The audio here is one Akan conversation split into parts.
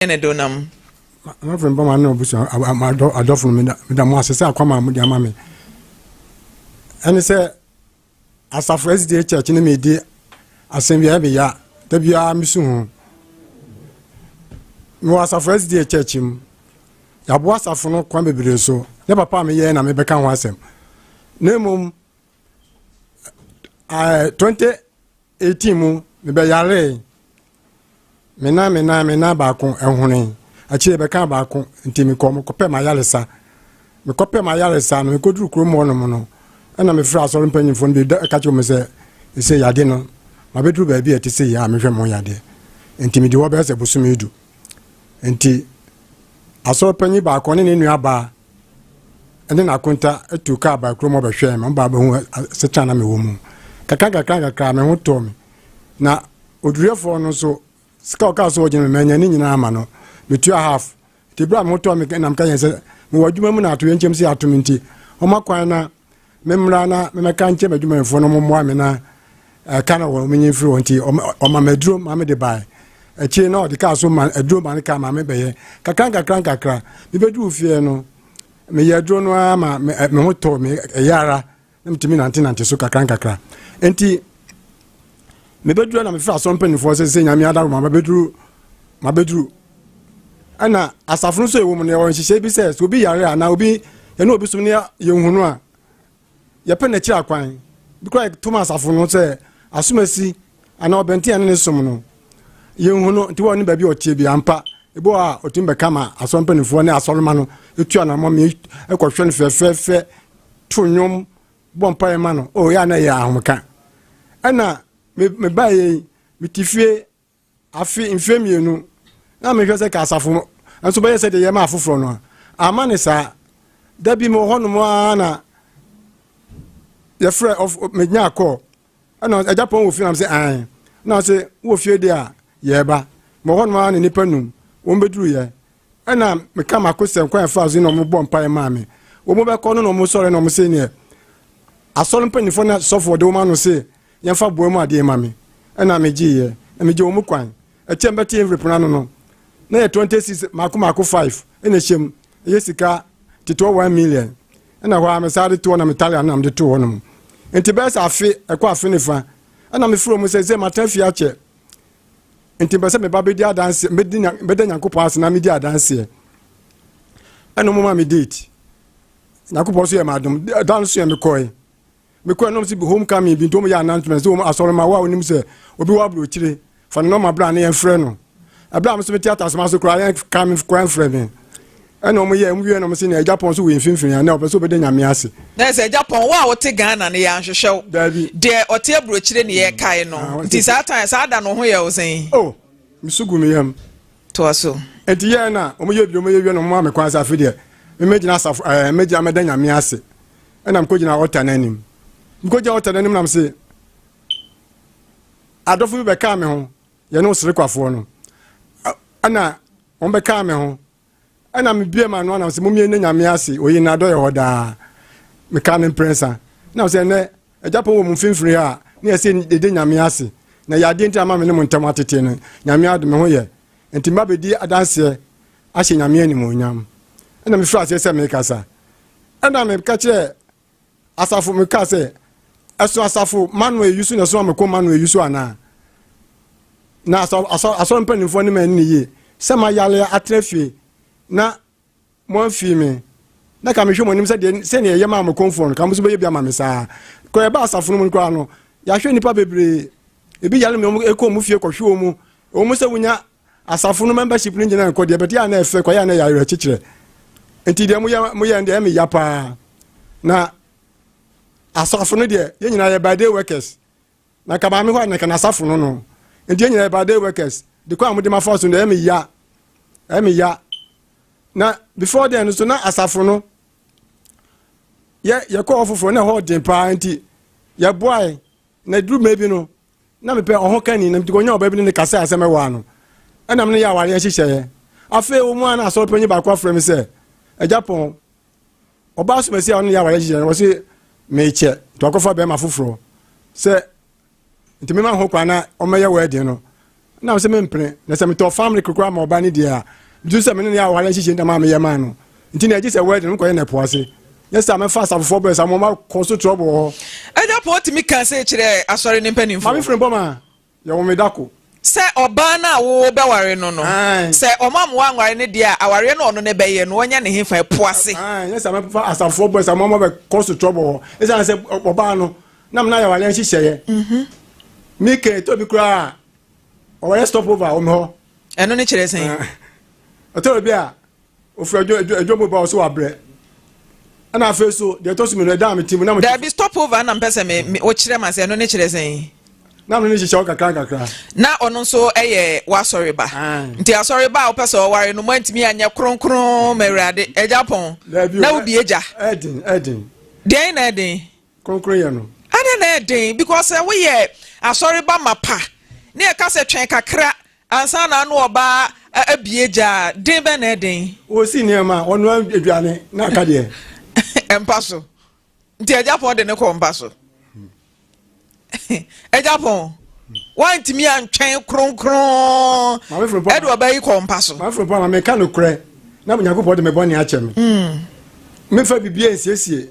ene donam Maame Frimpomaa no busa adofo me da mo asese akwama mo di amame ene se asafo SDA church ne me di asembia be ya da bia misu hu mo asafo SDA church m ya bo asafo no kwa bebere so ne papa me ye na me beka ho asem na mum 2018 mu me be yare mena ba ko ehune achi beka ba ko ntimi ko kope ma yalesa me kope ma yalesa no me koduru kro mo no no na me fra so mpanyimfo no be ka che me se yade no ma beduru ba bi ati se ya me hwe mo yade ntimi di wo be se busumi du enti aso panyi ba ko ne nua ba ene na konta etu ka ba kro mo be hwe me ba hu se tana me wo mu kaka me ho to me na odurefo no so ska ka so ogene me nyane nyina ama no metu half ti bra me to me na mka yense me wadwuma mu na ato yenchem si ato minti o makwan na memra na me meka nche badwuma mfo no mo ame na kana wo menyi firi wonti o ma maduro ma me de bai echi na o de ka so ma aduro ma ne ka ma me beye kakra me bedu fie no me ye aduro no ama me ho to me yara na mtimi nante so kakra enti me bedru na me fra so mpanifo se nyame adaro ma bedru ana asafunu so ewo mu ne won hihye bi se obi yare ana obi ye no obi sum ne ye hunu a ye pe na kira kwan because Thomas asafunu se asumasi ana obenti ane ne sum no ye hunu nti woni ba bi otie bi ampa ebo a otimbe kama asompanifo ne asoloma no etu ana mo me ekohwe ne fefe tunyom bompa ema no o ya na ya ahomka ana me baye mitifie afi mfemienu na me hwese ka asafo anso baye se de ye ma afoforo no amane sa da bi mo hono mo ana ye frɛ of me nya akɔ ana Japan wo fi am se an na se wo fie de a ye ba mo hono mo ana nipa num wo mbeduru ye ana me kama ko se nkwan fa zo no mo bɔ mpa ma me wo mo be kɔ no mo sɔre no mo se ne asɔre mpanifo na sɔfo de wo ma no se yɛmfa boa mu ade mame ɛna megiye megiye wo mu kwan ɛkyɛm bɛte every no na yɛ 26 mako 5 ɛna hyɛm ɛyɛ sika tito 1 million ɛna hɔ a mesade to na metalian na mde to hɔ no enti bɛsɛ afe ɛkɔ afe ne fa ɛna mefuro mu sɛ mata fie akyɛ enti bɛsɛ meba bɛdi adanse bɛda nyankopɔn ase na medi adanse ɛna mo ma me date nyankopɔn so yɛ madom dan so yɛ mekɔe because no see homecoming bi to me announcement so asoro ma wa onim se obi wa bro chire fa no ma bra na yen frɛ no abra am so me theater so kra yen come kwan frɛ me ɛna mo ye mwie no mo se na Japan so we mfimfini na opeso obede nyame ase na se Japan wa wote Ghana ne ya nhwehwɛw de ote abro chire ne ye kai no nti sa time sa da no ho ye wo sen oh misugu me yam to aso enti ye na mo ye bi mo ye wi no mo me kwan sa afide me megina asafo megina meda nyame ase ɛna mko gina wota na anim mkoja wota na nim nam se adofo bi beka me ho ye no sere kwafo no ana on beka me ho ana me bia ma no nam se mumie na nyame ase oyi na do ye hoda me ka ne prensa na se ne Japan wo mfimfiri a na se de nyame ase na ya de ntima me ne mo ntam atete no nyame ade me ho ye ntima bedi adanse ahye nyame ani mo nyam ana me fra se me kasa ana me ka che asafo me ka se eso asafo manuel yusu na so ameko manuel yusu ana na aso mpanimfo ne man niye se ma yale atrafie na mo fi me na ka me hwe monim se de se ne ye ma ameko mfo no ka mo so be bia ma me saa ko e ba asafo no kwa no ya hwe nipa bebre ebi yale me eko mu fie ko hwe mu o mu se wunya asafo no membership ni nyina ko de beti ana efe ko ya na ya rekikire enti de mo ye de me ya pa na asafo no de ye nyina ye by day workers na ka ba me ho na ka na asafo no no enti ye nyina by day workers de ko amode ma force no e me ya na before then so na asafo no ye ko ofofo na ho den pa enti ye boy na dru maybe no na me pe oho kani na mti ko nya oba bi ne kasa aseme wa no na me ya ware hihye afa o mu ana aso panyi ba kwa frame se Japan oba so me se on ya ware hihye wo se meche to akofa be ma foforo se ntimi ma ho kwa na o meye wedding no na se me mpre na se me to family kokora ma oba ni dia du se me ne ya wale nhihye ndama me yema no nti na agi se wedding ko ye na po ase yes am fast for boys am ma cause trouble ho eja po timi kan se kire asori ni mpaninfo Maame Frimpomaa ya wo me dako se oba na wo beware no no se omam wa nware ne dia aware no ono ne beye no wonya ne hefa po ase yes am fast for boys am ma cause trouble ho yes am se oba no na me na ya wale nhihye me ke to bi kura o ya stop over o me ho eno ne kire sen atoro bia ofu adwo mo so abre ana afa so de to so me no da me tim na mo there be stop over na mpese me o kire ma se eno ne kire sen na me ne hihye o kakra na ono so eye wa sorry ba nti asori ba o pese o ware no mantimi anya kronkron mawrade eja pon na wo bi eja edin den na edin kronkron ye no ade na edin because we ye asori ba mapa ne e ka se twen kakra ansa na no oba abieja den be na den o si ne ma onu aduane na aka de empaso nti eja pon de ne ko empaso eja pon want me antwen kronkron edu oba yi ko empaso Maame Frimpomaa me ka no kure na mo nyakopo de me boni a che me me fa bibie nsiesie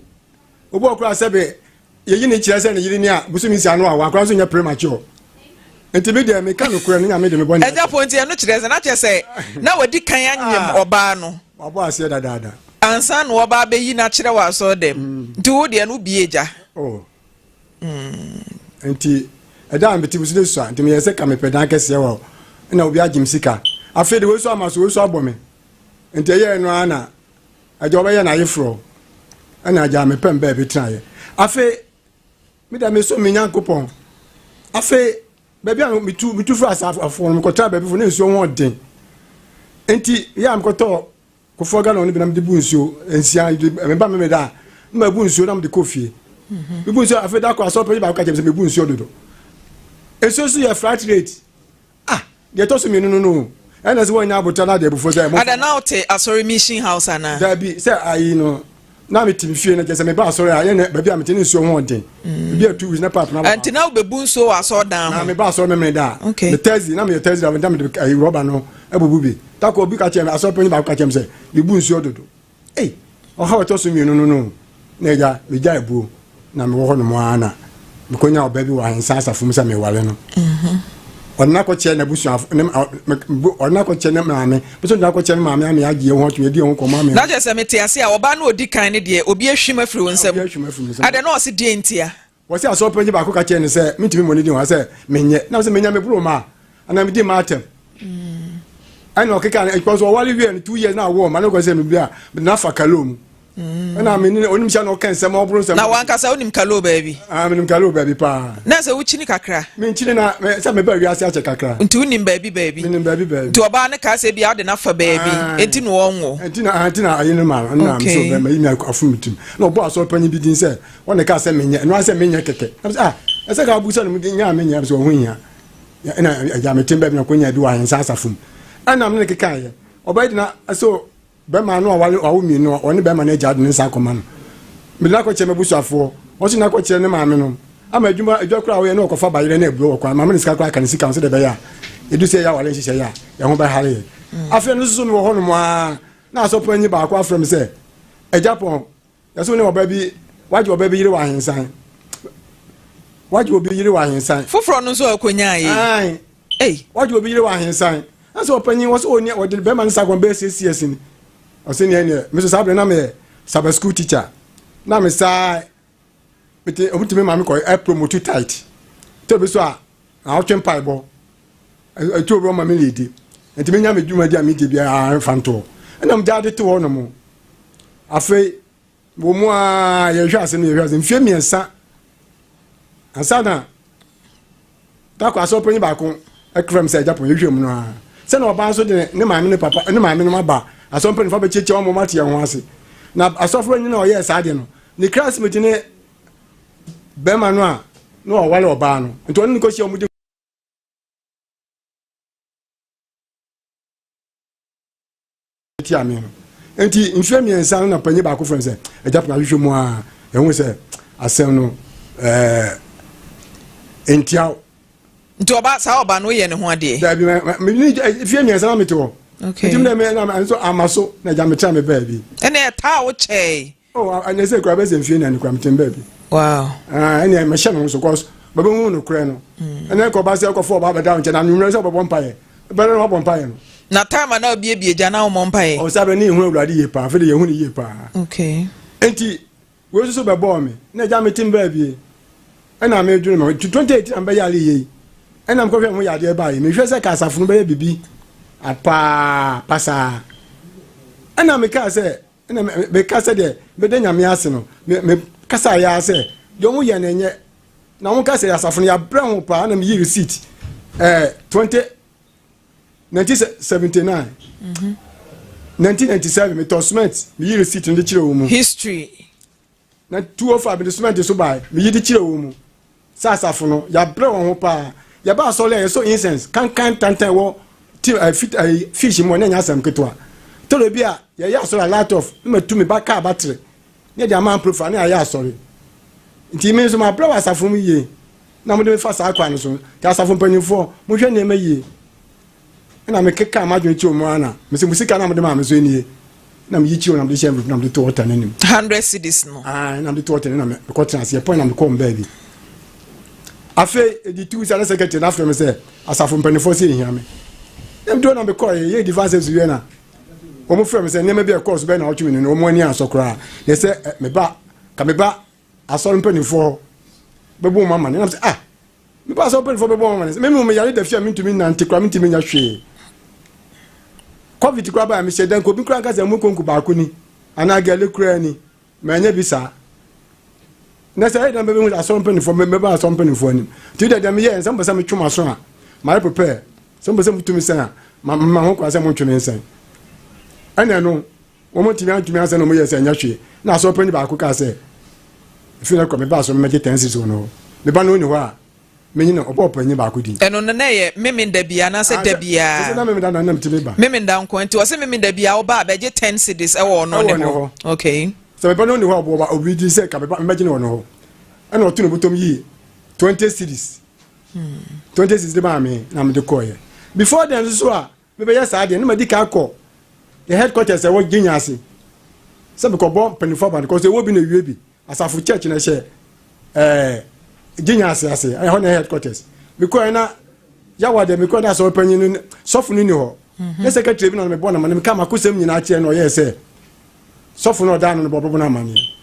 obo okura sebe yeyi ne kire se ne yiri ni a busu mi si anu a wa akura so nya premature enti me de me ka no kure nya me de me boni eja pon ti enu kire se na che se na wadi kan anyem oba no abo ase dada ansa no oba be yi na kire wa so dem nti wo de enu bieja oh enti eda ambiti busu de so enti me yese ka me pedan kese wo na obi agim sika afi de we so amaso we so abome enti ye no ana ajo ba ye na yefro ana aja me pem ba bi tran ye afi me da me so me nyankopon afi baby am mitu fra afo me ko tra baby fo na nsuo won den enti ya am ko to ko fo ga no ni bi na me de bu nsuo ensia me ba me da ma bu nsuo na me de kofie me bu nsuo afi da ko aso pe ba ko ka je me bu nsuo dodo eso so ya flat rate de to so me no ena se wonya abota na de bufo say mo ada now te asori mission house ana da bi say ayi no na me tim fie na je say me ba asori ayi na baby am tin nsuo won den bi a 2 weeks na pap na anti now be bu nsuo aso dan na me ba asori me da me Thursday na me Thursday na me ayi rubber no ebubu bi ta ko bi ka che me asori pe ni ba ka che me say me bu nsuo dodo o ha to so me no na ja me ja ebu na me wo ho no mo ana me konya obabi wa hinsa asafum say me wale no onna ko che na busu onna ko che na maame busu na ko che na maame ame agye ho to edi ho ko maame na je se mete ase a oba na odi kan ne de obi ahwim afiri wonsam ade na o se de ntia wo se aso panyi ba ko ka che ne se mitimi mo ne di ho se menye na se menya me bro ma ana me di ma atem ana o keka na because o wale wi 2 years na wo ma na ko se me bia na fa kalom ana me ni onim sha no kan se ma obro se na wan kasa onim kalo baby menim kalo baby pa na se wuchini kakra me nchini na se me ba wi ase ache kakra nti unim baby menim baby nti oba ne ka se bia de na fa baby enti no wonwo enti na ayi no ma na so be ma yimi afum tim na obo aso panyi bi din se won ka se menye no ase menye keke ese ka abusa no mudi nya menye so ho hia na ya metem baby na konya bi wa hinsa asafum ana me ne keka ye oba di na so be ma no awu mi no oni be ma na ja de nsa koma no me na ko che me busuafo o si na ko che ne maame no ama adwa kura wo ye no ko fa bayire na ebu ko maame ne sika kura kan sika so de be ya edu se ya wale hihye ya ho ba hare afi no so no ho no ma na so panyi ba ko afrem se ejapon ya so ne oba bi waje oba bi yire wa hinsan waje obi yire wa hinsan foforo no so akonya yi waje obi yire wa hinsan aso panyi wo so oni wo de be ma nsa gon be CCS ni o se ne ne me so sabre na me sabe school teacher na me sa bete obutime ma me ko promote tight to be so a twem paibo to bro ma me ledi enti me nya me dwuma dia me de bia fanto na me jade to ho no mo afi wo mu a ye hwa asem ye hwa asem fie miensa asana ta kwa so panyi ba ko ekrem se japo ye hwa mu no a se na oba so de ne maame ne papa ne maame no maba aso panyi fa be cheche wo mo mate ye ho ase na asofro nyi na oye sa de no ni classmate ne be ma no a no o wale oba no nti oni ko hie o mu de ti ame no enti nhwe mi ensa na panyi ba ko frem se ejapo na hwe mu a ehun se asem no entiao nti oba sa oba no ye ne ho ade da bi me fie mi esa na meto okay nti me na so amaso na ja metra me baabi ene ta wo chei oh anya se kura be se fie na ni kura metem baabi wow ene me hye no so cause baba hu no kura no ene ko ba se ko fo ba ba down che na nwumre se bobo mpaye be no bobo mpaye no na time na obiebie gya na wo mpaye o sabe ni hu awurade ye pa fe de ye hu ni ye pa okay enti we so be bo me na ja metem baabi ena me dwene me 2018 am be yale ye ena me ko hwe mu yade ba ye me hwe se ka asafo no be bibi apa pasa ena me ka se ena me ka se de me de nyame ase no me kasa ya ase yo mu ye na enye na won ka se asafo no ya bra ho pa na me yi receipt 1979 1997 me to cement me yi receipt ndi kire wo mu history na 205 me cement so by me yi di kire wo mu sa asafo no ya bra ho pa ya ba so le so incense kan tantan wo fish mo na nya asam ketwa tolo bia ya so a lot of me to me back a battery ne dia man profile na ya sorry nti me so ma bra asafo mu ye na mo de fa sa akwa no so ya asafo mpanyimfo mo hwe ne maye na me keka amadwe chi omo ana me se musika na mo de ma me so nie na me yi chi o na me de share na me de to water nanim 100 cedis no na me de to water na me ko transie point na me ko mba bi afi di tu sa na secretary na after me say asafo mpanyimfo se hia me dem do na me call ye defense we na omo frɛ me say ne me be course be na o twimi no omo ani asokora ne say me ba asɔre mpanyimfo bebo mama ne na say me ba asɔre mpanyimfo bebo mama ne me me yare da fia me ntumi na ntekura me ntumi nya hwe covid kura ba me shedan ko bi kura nka say mu konku ba ko ni ana gele kura ni me anya bi sa na say na bebe mu asɔre mpanyimfo me ba asɔre mpanyimfo ni ti da me ye nsam ba sa me twuma so a ma prepare some be some to me say ma ho kwa say mo twene nsan ana no wo mo timi antumi ansan no mo yes anya hwe na so pani ba ko ka say if you na come ba so me get 10 season no me ba no ni ho a me nyina obo pani ba ko di eno ne na ye memenda bia na say da bia so na memenda na mtimi ba memenda nko nti wo say memenda bia wo ba be get 10 cedis e wo no ne ho okay so me ba no ni ho obo ba obi di say ka me ba imagine wo no ho ana otu no botom yi 20 cedis 20 cedis de ba me na me de koye before then so a me be yes ade no ma di ka akọ the headquarters e wo ginyase se be ko bo penifo ba because e wo bi na wie bi asafo church na she ginyase ase I ho na headquarters because na ya wa de me ko da so panyin sofu ni ho e secretary bi na me bo na me ka makosem nyina che na o ye se sofu no da no bo na mani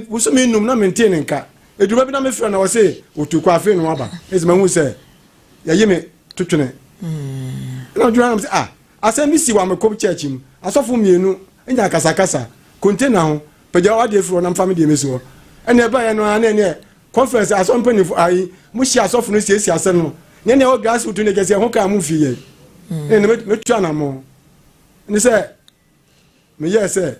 wo so me num na maintain nka eduma bi na me fira na wo se otuko afi no aba ezima hu se ya yeme tutwene na jua na say asem si wa me ko church mu asofo mienu nya kasakasa container ho peja wa de firo na mfa me de meso ene ba ye no na ne conference asofo pani ai mu shi asofo no si asem no ne o grass utu ne gese ho ka mu fi ye ne me twa na mo ne say me ye say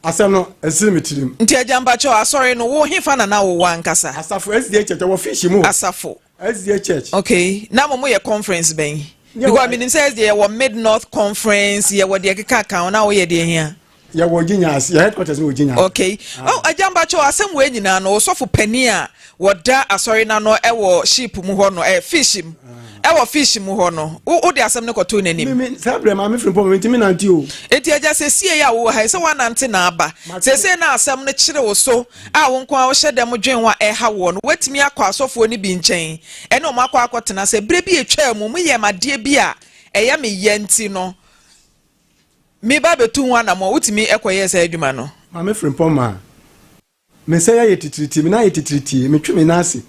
asem no esi me tirim nti ajamba cho asori no wo hefa na wo wankasa asafo SDA church wo fish mu asafo SDA church okay na mo ye conference ben because I mean says there were mid north conference ye wo de keka kan na wo ye de hia ye wo ginyas ye headquarters wo ginyas okay ajamba cho asem we nyina no sofo pani a woda asori na no e wo sheep mu ho no fish mu e wo fish mu ho no wo de asem ne koto nanim me sabre Maame Frimpomaa ntimi nanti o eti aja se sie ya wo ha se wa nante na aba se na asem ne kire wo so a wo nko a wo hye dem dwen wa ha wo no watimi akwa asofo ni bi nchen ene o makwa akotena se bre bi etwa mu ye made bi a eya me yenti no me ba betu wa na mo wutimi ekoye se adwuma no Maame Frimpomaa me say ya yetitriti me na yetitriti me twi me na ase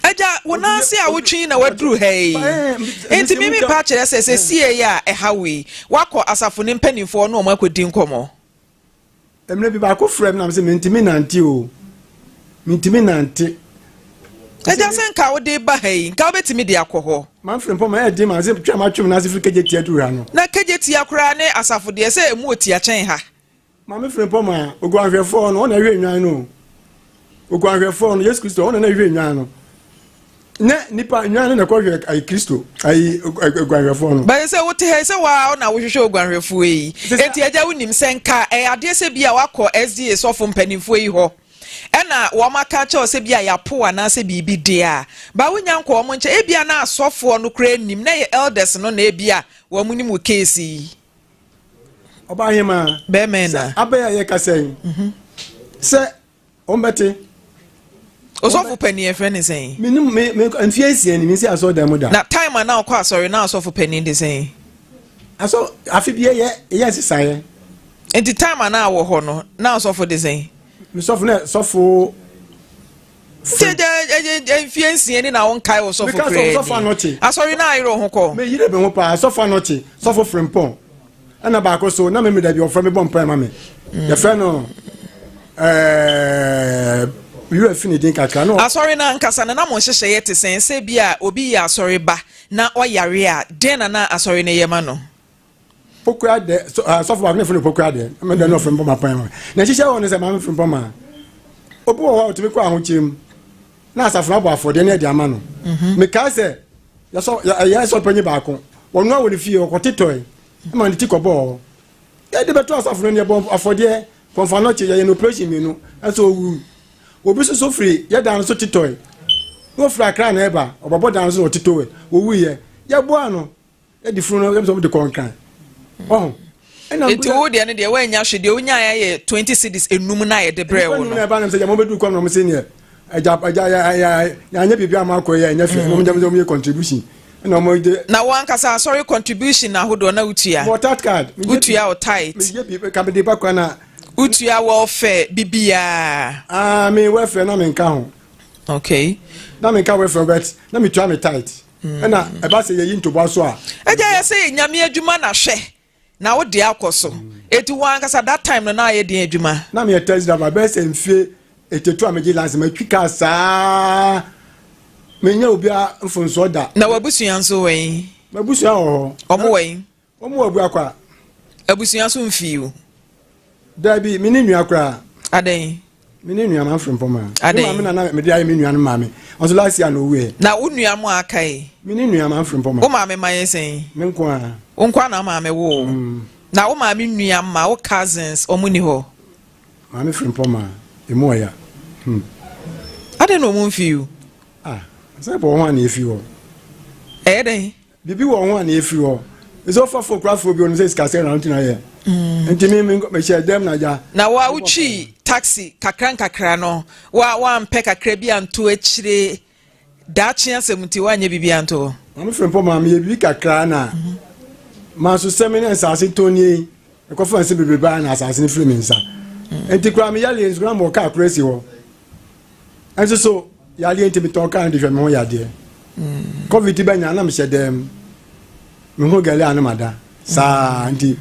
aja wona se a wotwi na waduru hey enti mimi pa kire se sie ya hawe wakọ asafo ne mpanimfo no o makodi nkomo emre bi ba ko frem na me se me ntimi nanti o me ntimi nanti aja se nka wo de ba hey nka wo betimi de akọho Maame Frimpomaa di ma se twa ma twum na se fi kejeti aduru ha no na kejeti akura ne asafo de se emu oti achen ha Maame Frimpomaa ogwanhwefo no na hwe nwan no ogwanhwefo no Yesu Kristo na hwe nwan no ne nipa nwan na ko hwe ai Kristo ai ogwanhwefo no ba se wote he se wa na wo hwehwe ogwanhwefo yi eti aja wonim se nka ade se bia wakọ SDA sofo mpanimfo yi ho ena wo maka cha o se bia ya po ana se bibi dia ba wonya nko wo nche e bia na asofo no kra nim na ye elders no na e bia wo munim wo case oba hima be mena abaya ye kasen se ombete osofo pani e friend say minim me anfiesie ni mi se aso da mu da na time na kwa sorry na osofo pani de say aso afi bia ye sisaye enti time na wo ho no na osofo de say mi sofo na sofo fiansie ni na won kai osofo kre asori na ayro ho ko me yire be ho pa sofo anoche sofo Frimpong ana ba ko so na me da bi ofra me bom pa ma me ya fa no you have finished din kakra no asori na nkasa na mo hyehye ye te sense bia obi ya asori ba na oyare a den na asori na yema no pokua de sofo ba ne funu pokua de me da no Frimpong ma pa ma na hyehye won se Maame Frimpomaa ma obu wo ho timi kwa ho chim na asafuna bo afode na di ama no me ka se ya so panyi ba ko wonu awoni fie ko titoy ma ni tikobo e de beto asafuna ne bo afode konfa no che ye no operation mi no aso wu obi so free ya dan so titoy wo fra kra na eba obobo dan so titoy wo wu ye ya bo ano e di funu no em so de konkan oh eti wo de ne de wa nya hwe de onya ye 20 cities enum na ye de bre wo no na ba na se ya mo bedu kwam no mo se ne ya nya bibia ma ko ya nya fi mo jam ye contribution na mo de na wan kasa sorry contribution na hodo na utua water card utua o tight me ye bi ka be de ba kwa na utua welfare bibia me welfare na me nka ho okay na me nka welfare bet na me tua me tight na e ba se ye yin to bo so a eja ye se nyame adwuma na hwe na wo de akoso eti wan kasa that time na ye de adwuma na me test da ba be se mfie etetu ameji lance ma twika saa menya obi a mfonso da na wabusuan nso wen mabusuan ho omo wen omo abu akwa abusuan nso mfiu da bi mini nua akwa aden mini nua ma Frimpomaa aden ma na me dia me nua no maame onso last year no we na wo nua mo akai mini nua ma Frimpomaa wo maame mayen me nko a wo nko na maame wo na wo maame nua ma wo cousins omuni ho Maame Frimpomaa emo ya aden no mo mfiu say bo ho na efi ho den bibi wo ho na efi ho iso fafo krafo bi on say skase round na ye ntimi me share dem na ja na wa uchi taxi kakra no wa mpe kakra bi anto akire dachi asemuti wanye bibi anto Maame Frimpomaa me bibi kakra na ma so semina asase toni e ko fa se bebe ba na asase ni free me nsa enti kra me yale Instagram mo ka crazy ho enso so yale enti me ton kan de hwe me ho yade covid ba nya na me hyedem me ho gale anamada sa enti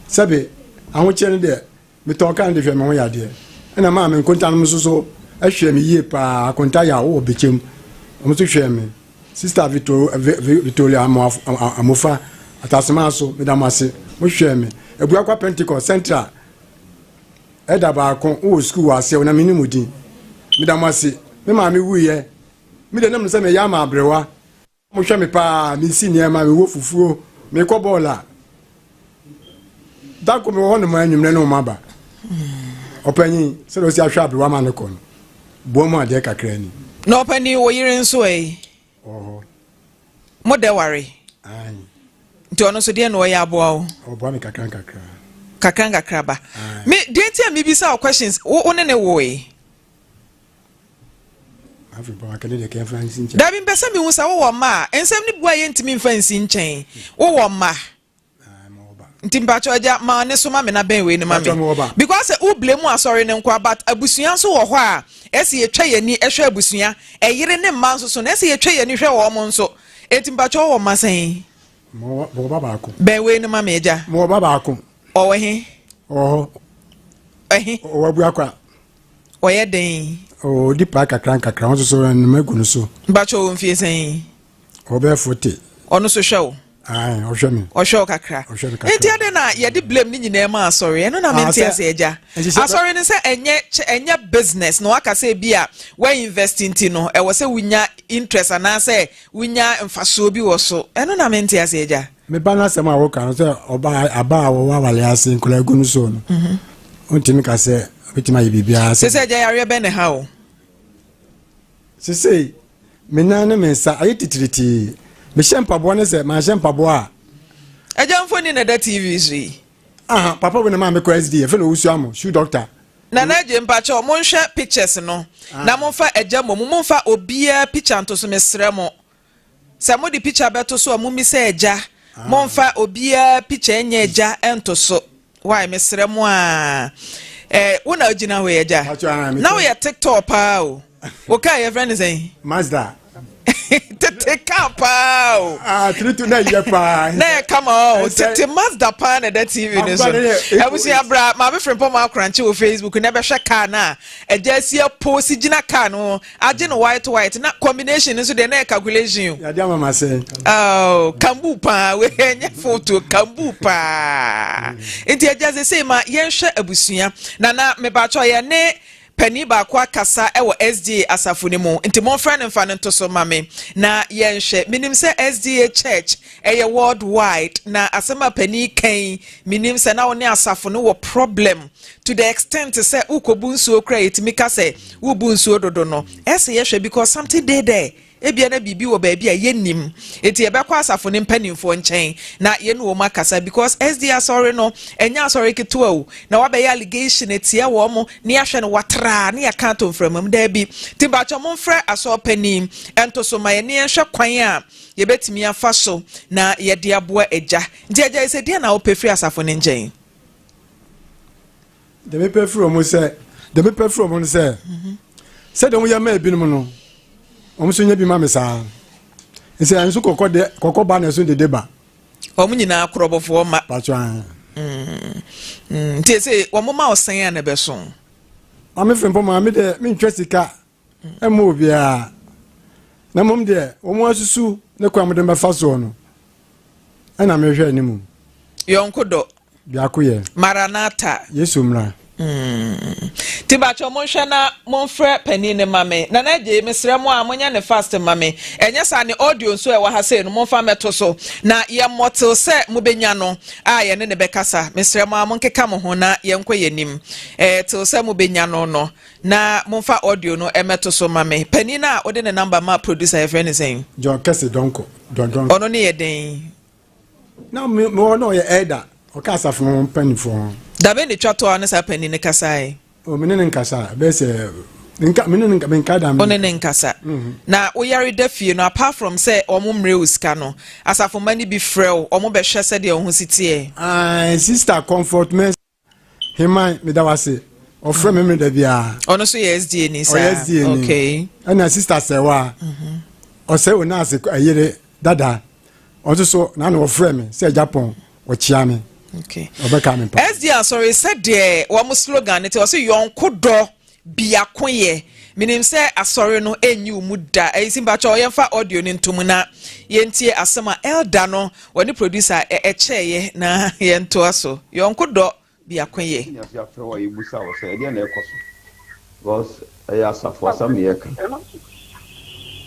sabe aho chere de me ton kan de hwe me ho yade na ma me nkonta no so ahwe me yie pa akonta ya wo bechem o so hwe me sister Victoria amofa atasema so me da mase mo hwe me ebua kwa Pentecost Central eda ba kon o school ase na minimudi me da mase me ma me wuye me de nam se me ya ma abrewa mo hwe me pa me si ne ma me wo fufuo me ko bola da ko me ho no ma anwum ne no ma ba opanyi se do si ahwe abrewa ma ne ko no bo mo ade kakra ni no opanyi wo yire nso mo de ware ai nti ono so de no ya aboa o bo me kakra ba me de tia me bisa questions wo ne wo Africa akele de kan France nche da bi mpesa mi hu sa wo ma ensem ni bua ye ntimi fansi nchen wo ma nti mpacho aja ma ne so ma me na ben we ni ma me because u blame asori ne nkwa but abusuan so wo ho a esi ye twa ye ni ehwe abusuan eyire ne mma nso so na esi ye twa ye ni hwe wo mo nso enti mpacho wo ma sen mo baba ako ben we ni ma me aja mo baba ako o he o wabu akwa oye den o di pa kakra won so na magunu so mpacho wo mfie sen o be 40 ono so hwe ai o hwe me o hwe kakra enti ade na ye de blame ni nyina ma asori eno na me tia se eja asori ne se enye business no aka se bia we invest into no e wo se wunya interest ana se wunya mfaso bi wo so eno na me tia se eja me ba na se ma wo kan se oba aba wo wa wale ase nkula gunu so no untimi ka se betima yibibia se se yare be ne ha o se me nane me sa ayi titiriti me shempabo ne se ma shempabo a eja mfoni na da TV zi papa we na ma me ko SD e fe no wusu amo shoe doctor na je mpache o monhwe pictures no na monfa eja mo monfa obia picture nto so mesrɛ mo se mo di picture beto so mo mi se eja monfa obia picture enya eja ento so why mesrɛ mo a wona ogina we eja na we TikTok pa o okay your friend is saying Mazda tete kapa tritu na yepa na come on tete Mazda pa na that TV ni so abusi abra Maame Frimpomaa Korankye o Facebook na be hwe car na eja sia post gina car no age no white na combination so de na calculation ya dia mama say kambu pa we nya photo kambu pa enti eja say ma yen hwe abusua na me ba cho ye ne Penny ba kwa kasa ewo SDA asafo ni mu nti mon friend mfa ne to so mame na yenhwe minim se SDA church eye worldwide na asema Penny kan minim se na woni asafo no wo problem to the extent say ukobu nsuo kra yetimi ka se ubu nsuo dodo no ese yehwe because something dey there ebia na bibi wo ba bia yenim eti ebekwa asafo ne mpanimfo nchen na ye no ma kasa because SDA sorry no enya sorry keto o na wa be allegation etia wo mo ne ahwe no watra ne account from am da bi tibacho mo mfre aso panim ento so ma ye ne hwe kwan a ye betimi afa so na ye de aboa eja nti eja ise dia na wo pefri asafo ne nchen de me pefri mo se se de mo ya ma ebinom no omusunya bi mame sa ese ansu kokko ba na so de deba omunyina akrobofo ma pacho an nti ese omoma osan an be so Maame Frimpomaa me de me ntwesika emo obia na mom de omo asusu ne kwa mo de mefa so no ana me hwe animu yonkodo biakoye maranata yesu mra tibacho monhwe na monfre pani ne mame na je mesrɛ mo a monya ne fast mame enye sa ne audio nso e wa ha sei no monfa meto so na ye motel se mobenya no a ye ne bekasa mesrɛ mo a monkeka mo ho na ye nkɔ yenim til se mobenya no na monfa audio no emeto so mame pani na ode ne number ma producer e friend saying John Kese donko don ono ne ye den na me no ye elder o ka asafo mo panifo dabe ne twato an sa pani ne kasai o menene nkasa be se nka menene nka da me onene nkasa na oyare dafie no apart from say omumre uska no asafo mani bi frɛw omo be hwɛ sɛ de ohun sitie sister comfort me hima me da wase o frɛ me da bia ono so SDA ni sa okay ana sister sewa o se o na se ayere dada o so na no frɛ me se Japan o chia me okay obeka me pa SDA sorry said there wo slogan it was yonkodo biakoye minim se asori no enyu mu da esimba cho yemfa audio ni ntom na yentie asema elder no woni producer cheye na yento aso yonkodo biakoye ya afre wa ibusa wo se dia na ekoso because ya asafo asam ye ka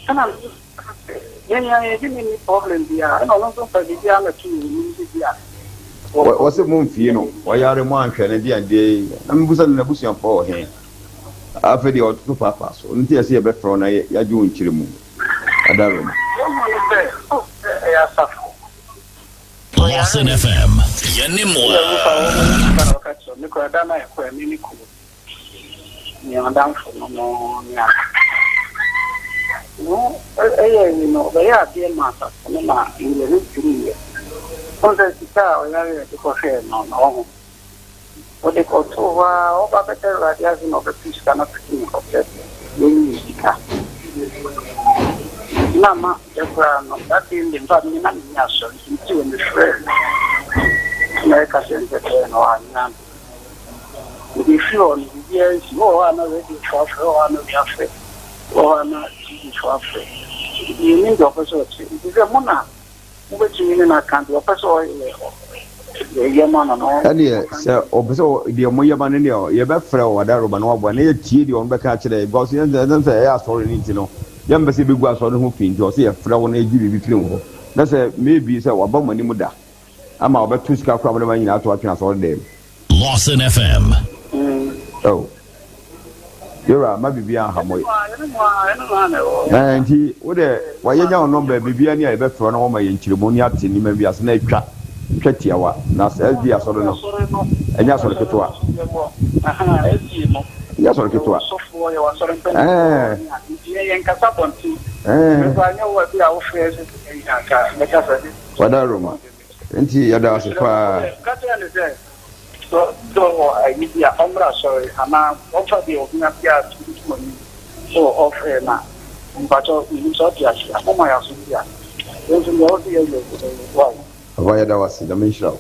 ana yenya ni problem dia ana no so fa dia na tu ni dia wase mo mfie no wayare mo anhwe ne dia de na mbusa na busuan po he afedi o to papa so nti ase ye be fro na ya ju nchire mu adaro Lawson FM yanimo ni ko da na ko ni ko ni andan fo no nya no ni no ba ya bi ma sa no ma ile ni tiri onde kita o ya de ko fe no o de ko to wa o ba bete radia no be pisa na tiki ko ke ni kita mama ya kwa no that in the family na nya so nti when the friend na ka se nte no anya the floor ni yes o ana ready for ana ya fe o ana ti for fe ni ni do ko so ti the mona mo ti ni na kan do ko so ye mana no ani se obeso de mo ye bane ne ye be frɛ o da roba no abo na ye tie de on be ka kire because ye den se ya sorry ni ti no ye mbese be gu aso no ho pinti o se ye frɛ wo na ye bi film ho na se maybe se wa ba mani mu da ama obetu sika kra bo na nyina to atwena so dem Lawson FM Oh. Yora ma bibia hamoy. Nti wo de wa yenya on number bibia ni a be fro na wo ma ye nchiremo ni ate ni ma bi ase na atwa twatiawa na SB asoro no. Enya asoro ketewa. Aha, SB mo. Enya asoro ketewa. Sofo ye wa soro pen. Ye nkasa ponti. Ba nya wo bi a wo fre se ka me ka fa. Wada Roma. Nti ya da asefa. Ka te ane se. So I need ya omra sorry ama offer the obinapia to money so offer na mpacho ni so tia shia mama ya so tia so no tia yo wow Avaya da wasi da menshra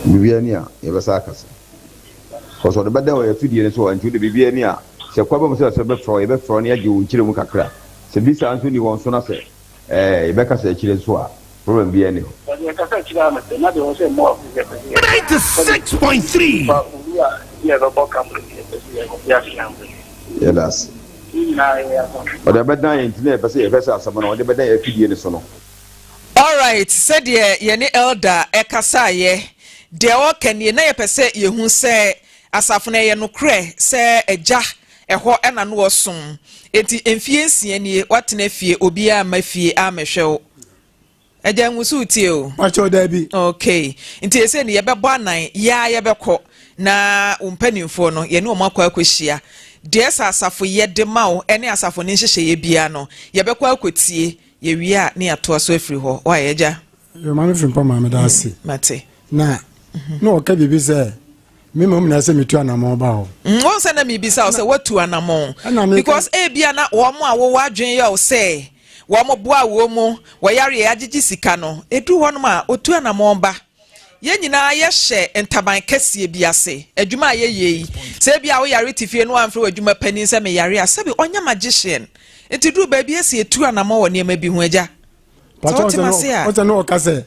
bibiani a ye basa akasa ko so de bada wa fidie ne so antu de bibiani a se kwa ba mo se be fro ye be fro ne age wo nkire mu kakra se bisa antu ni won so na se ye be kasa kire so a problem bi ene 96.3. Yes. Oda beda internet pese ye pese asama na oda beda ye fidie ne so no. All right, said ye ni elder ekasa ye de o kanie na ye pese ye hu se asafo na ye no kre se eja eho ena no osom enti emfie nsie nie watena fie obi a mafie a mehwe Eja ngusu tie o. Pacho dabi. Okay. Nti ese ni yebebo anan ya yebekọ na umpanimfo no ye ne omakọ akohia. De asafo ye de ma o ene asafo ne hyehye ye bia no yebekọ akotie ye wi a ne ato so afiri ho. Wa yeja. Yo Maame Frimpomaa me da ase. Mate. Na no ka bibi se me mom na se metu anamo ba ho. Won se na mi bisa o se watu anamo. Because e bia na wo mo a wo wadwen ye o se wo mo boa wo mo wo yare agigi sika no edu ho no ma otu anamon ba ye nyina ye hye entaban kese bi ase adwuma ye yi se bia wo yare tifie no amfre adwuma pani se me yare asabi onya magician enti du ba bi ase etu anamon wo ne ma bi hu agya Pacho no ka se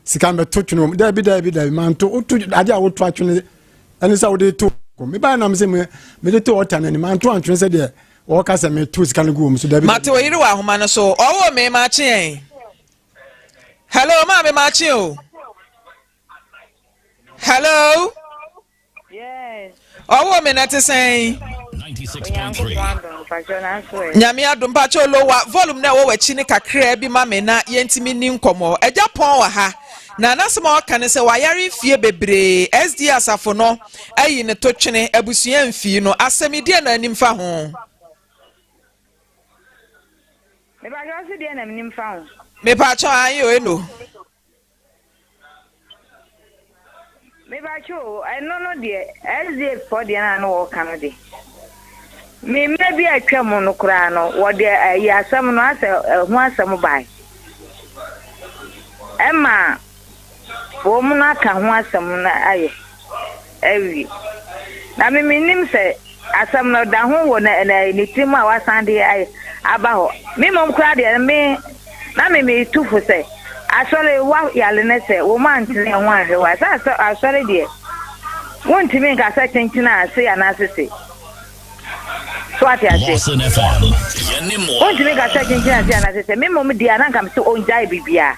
sika me to twene da bi man to otu ade a wo to atwene ene sa wo de to me ba na me se me de to otane ni man to antwene se de o ka se me to sika no go mu so da bi Mate oyire wa homa no so owo me ma chen. Hello ma me ma chen o. Hello. Yes. Owo me na te sen. 96.3. Nyame adom pa cho lowa volume na wo wachi ne kakra bi ma me na yentimi ni nkomo eja pon wa ha na nasema o kan se wayare fie bebre SD asafo no ayi ne to twene abusua mfie no asemidie na anim fa ho. Me ba jo se die na mnim fa ho. Me pa cho ayo eno. Me ba cho no die SDF for die na no wo kan de. Me bi atwa no kura no wo de asam no ase ho asam bai. Emma wo mu na ka ho asam na aye. Ewi. Na me nim se asam no da ho wo na ni timu a wasan de aye aba ho. Me mom kura de me na me tufu se asole wa yale ne se wo man tene ho ahwe wa sa asole de won timi nka sa chenchina ase ya na asese so ati ase Lawson FM. Yanimo. won timi nka sa chenchina ase ya na asese me mom dia na nka me so onjai bibia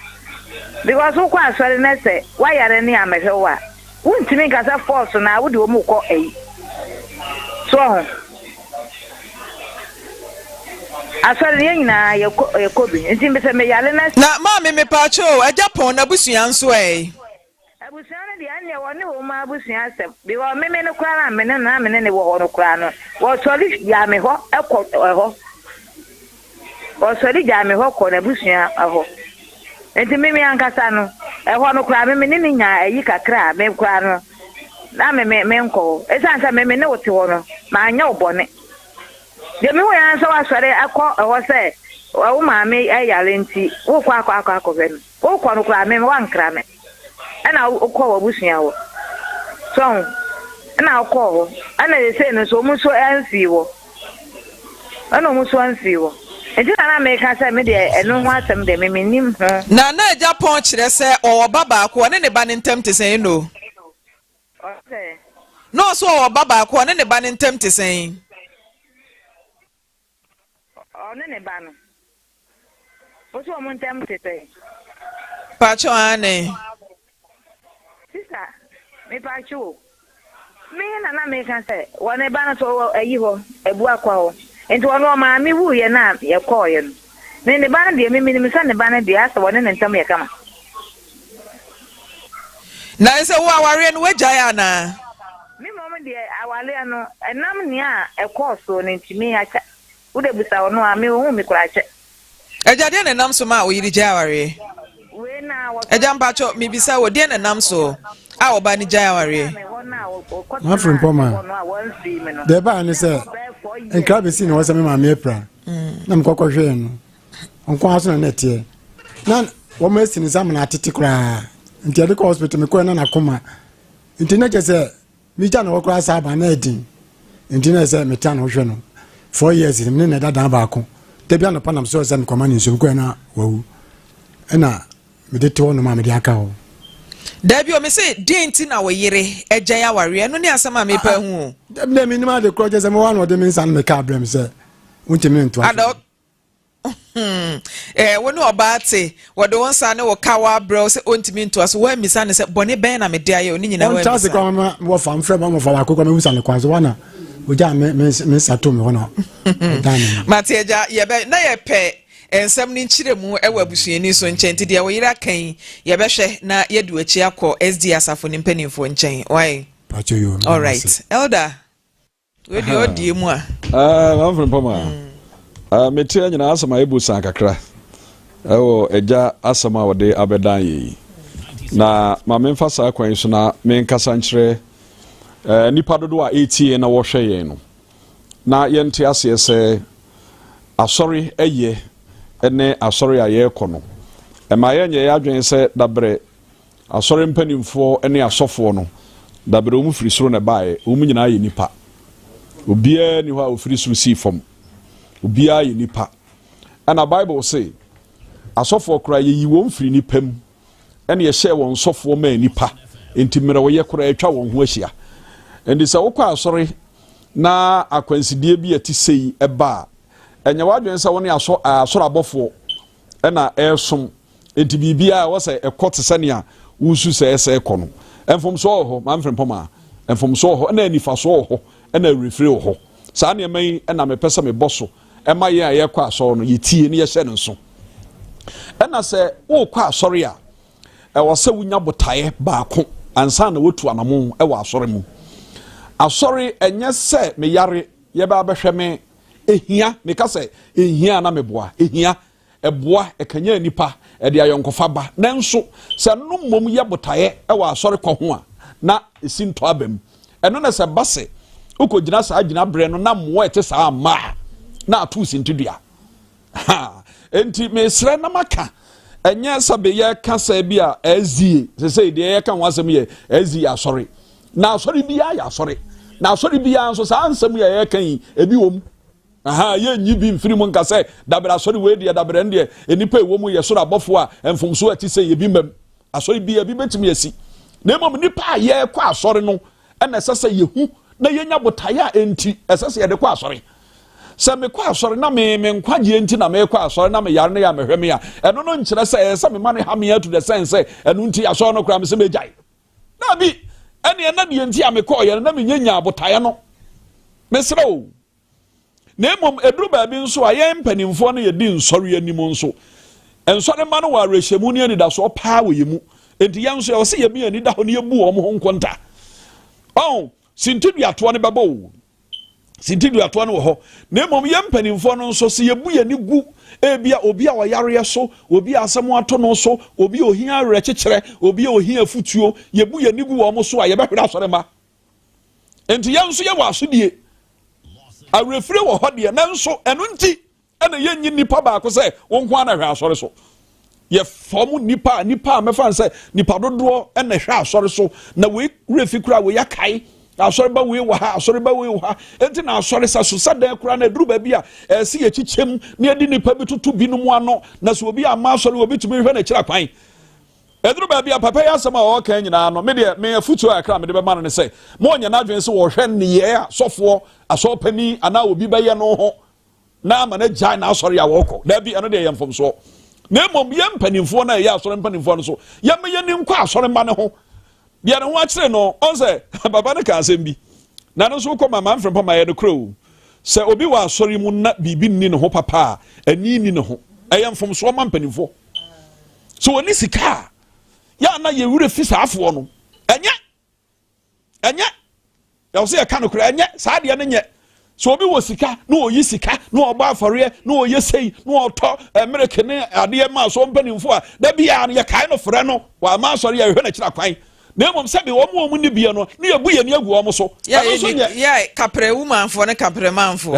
because wo kwa asole ne se wa yare ne amehwe wa won timi nka sa force na wo de wo mu ko so asori nyina ye kobi nti mbese me yale na ma me pa cho eja pon na busua nso abusua na de anya woni wo ma abusua asem bi wo me no kra na me ne wo ho no kra no wo sori ya me ho ekọ ho wo sori ja me ho ko na abusua ho nti me ankasa no ho no kra me ne nya ayi kakra me kra no na me nko esansa me ne wote ho no ma anya obone de me wo yan so asore akọ ho se wo maame ayale nti wo kwa akọ be wo kwa no kra me wankra me ana ukọ wo busua wo so ana ukọ wo ana de se no so mu so anfi wo ana mu so anfi wo enti na me ka se me de eno ho asem de me nim ho na eja pon kire se o baba ko ne ba ne ntem te sen no okay no so o baba ko ne ba ne ntem te sen ne ba no o so mo ntem te te pa cho ane sisa me pa chu me na me kan say won ba na so ayi ho ebu akwa ho enti won ma me wu ye na ye call ye no ne ba na de me sa ne ba na de asa won ne ntam ye kama na ese wo aware no wagya na me mom de awale no enam ni a e call so ne ntimi acha wo de busa won a me hu me kura che eja de ne nam so ma oyiri gya aware we na wo eja mpacho mi bisa wo de ne nam so a wo ba ni gya aware Maame Frimpomaa de ba ni se enkra be si no wasa me maame epra na mkokọ hwe no onko aso na netie na wo ma si ni sam na atete kura nti ade ko hospital me ko na na koma nti na jese mi ja na wo kura sa ba na edin nti na se me ta na hwe no 4 years ni na dada ba ko te bia no panam so se me koma ni nso ko na wawu na me de to no ma me de aka ho Dabi o me say denti na wo yire eja ya ware no ne asema me pa hu Dabi me ni ma de kro je se me wan wo de me nsan me ka brem se wonte me nto ada wonu obate wo de wonsa ne wo kawa bro se ontimi nto aso wa misa ne se bone ben na me de aye oni nyina wa misa on kwa ma wo fam frɛ ma mo fa wa kokɔ me wusa ne kwa so wana oja me sato me hono Mateja ye be na ye pe ensam ni nchiremu ewa abusuani so nkyenti de wo yira kan ye be hwɛ na ye du achi akɔ SD asafo ni mpanimfo nkyɛn why pacho yo all right elder we di odi mu a Maame Frimpomaa metia nyina asama ebu san kakra ewo eja asama wode abedan yi na maame mfa sa kwan so na me nkasa nkyerɛ nipa dodo a etie na wo hwɛ yɛn no na yɛnte ase sɛ asɔre eye ene asɔre a yɛkɔ no ɛma yɛnyɛ yɛadwen sɛ dabre asɔre mpanimfoɔ ene asɔfoɔ no dabre omu firi soro na bae omu nyina yɛ nipa obiara ni hɔ a ofiri soro si fam obiara yɛ nipa ɛna bible say asɔfoɔ kora yɛyi wɔn firi nipa mu ɛne yɛhyɛ wɔn sɔfoɔ ma nipa enti mmerɛ wɔyɛ kora atwa wɔn ho ahyia enti sɛ wokɔ asɔre na akwansidie bi ati sei ɛba ɛnyɛ wadwen sɛ wɔne asɔre abɔfoɔ ɛna ɛsom enti biribiara wɔ sɛ ɛkɔ te sɛnea wusu sɛ ɛsɛ ɛkɔ no ɛmfomso wɔ hɔ Maame Frimpomaa ɛmfomso wɔ hɔ ɛna anifaso wɔ hɔ ɛna awurifire wɔ hɔ saa nneɛma yi ɛna mepɛ sɛ mebɔ so ɛma yɛn a yɛkɔ asɔre no yɛtie ne yɛhyɛ no nso ɛna sɛ wokɔ asɔre a ɛwɔ sɛ wonya botaeɛ baako ansa na wotu anamon ɛwɔ asɔre mu asɔre ɛnyɛ sɛ me yare yɛbɛ abɛhwɛ me ehia meka sɛ ehia na meboa ehia ɛboa ɛkanya nipa ɛde ayɔnkofa ba nanso sɛ no mmom yɛ botaeɛ ɛwɔ asɔre kɔ ho a na esi ntɔ abam ɛno na sɛ base ukojina saa gyina brɛ no na mmoa ɛte saa ma na ato sintidua enti mesrɛ na maka ɛnyɛ sabe yɛ ka sa bi a azie sɛ deɛ yɛ ka ho asɛm yɛ azie asɔre na asɔre bia yɛ asɔre na asɔre bia nso saa ansɛm yɛ ka yi ebi wom yɛ nyi bi mfiri mu nka sɛ dabere asɔre wei deɛ dabere ndeɛ enipa ɛwɔ mu yɛ soro abɔfo a mfomso ɛte sɛ yɛ bi mam asɔre bia bi betumi asi na mmom nipa a yɛ kɔ asɔre no ɛna ɛsɛ sɛ yɛhu na yɛnya botaeɛ a enti ɛsɛ sɛ yɛde kɔ asɔre sɛ me kɔ asɔre na me nkwagye enti na me kɔ asɔre na me yare ne ya mehwɛ me ya ɛno no nkyerɛ sɛ ɛsɛ me ma ne ha me ya to the sense sɛ ɛno nti asɔre no kora me sɛ megyae na bi ɛne na deɛ nti a me kɔ yɛ na me nya botaeɛ no mesrɛ o na mmom eduru baabi nso a yɛn mpanimfoɔ no yɛdi nsɔre anim nso nsɔre ma no wɔ awerɛhyɛmu ne anidasoɔ paa wɔ yɛ mu enti yɛn nso yɛwɔ sɛ yɛbi ani da hɔ ne yɛbu wɔn ho nkonta sintiduatoɔ no bɛbɔ o sintiduatoɔ no wɔ hɔ na mmom yɛn mpanimfoɔ no nso sɛ yɛbu yɛni gu ebia obi a wɔyareɛ so obi a asɛm ato no so obi a ohia awerɛkyekyerɛ obi a ohia afutuo yɛbu yɛni gu wɔn so a yɛbɛhwere asɔre ma enti yɛn nso yɛwɔ asodie awerɛfire wɔ hɔ deɛ nanso ɛno nti ɛna yɛnyi nipa baako sɛ wɔn nko ana hwɛ asɔre so yɛfɔm nipa a mɛfa sɛ nipa dodoɔ ɛna hwɛ asɔre so na wei refi kura wei akae asɔre ba wei wɔ ha asɔre ba wei wɔ ha enti na asɔre sa so sadan kura na eduru baabi a ɛsi yɛ kyikyɛm na yɛde nipa bi tutu bi no mu ano na so obi ama asɔre obi tumi hwɛ n'akyira kwan eduru baabi a papa yɛ asɛm a ɔka nyinaa no me deɛ me afutuo a akra me de bɛma no ne sɛ mo ɔnyɛ n'adwene sɛ wɔhwɛ nneyɛɛ a sɔfoɔ asɔpani anaa obi bɛyɛ no ho na ama ne gyae na asɔre a wɔkɔ daabi ɛno deɛ yɛ mfomsoɔ na mmom yɛ mpanimfoɔ no a ɛyɛ asɔre mpanimfoɔ no so yɛmɛyɛ ne nkɔ asɔre ma ne ho bia no ho akyere no on say baba ne ka asem bi na no so ko Maame Frimpomaa ye no kro se obi wa asori mu na bibi ni ne ho papa ani ni ne ho eyemfom so ma mpanimfo so oni sika ya na ye wure fi saafo no enye ya so ye ka no kra enye saa de ne nye so obi wo sika no oyi sika no oba afore no oye sei no oto America ne ade ma so mpanimfo a da bia ye kai no frɛ no wa ma asori ya hwe na kira kwan na mom se be wo ni bia no ne ebu ye ne agu wo so ya kapre womanfo ne kapre manfo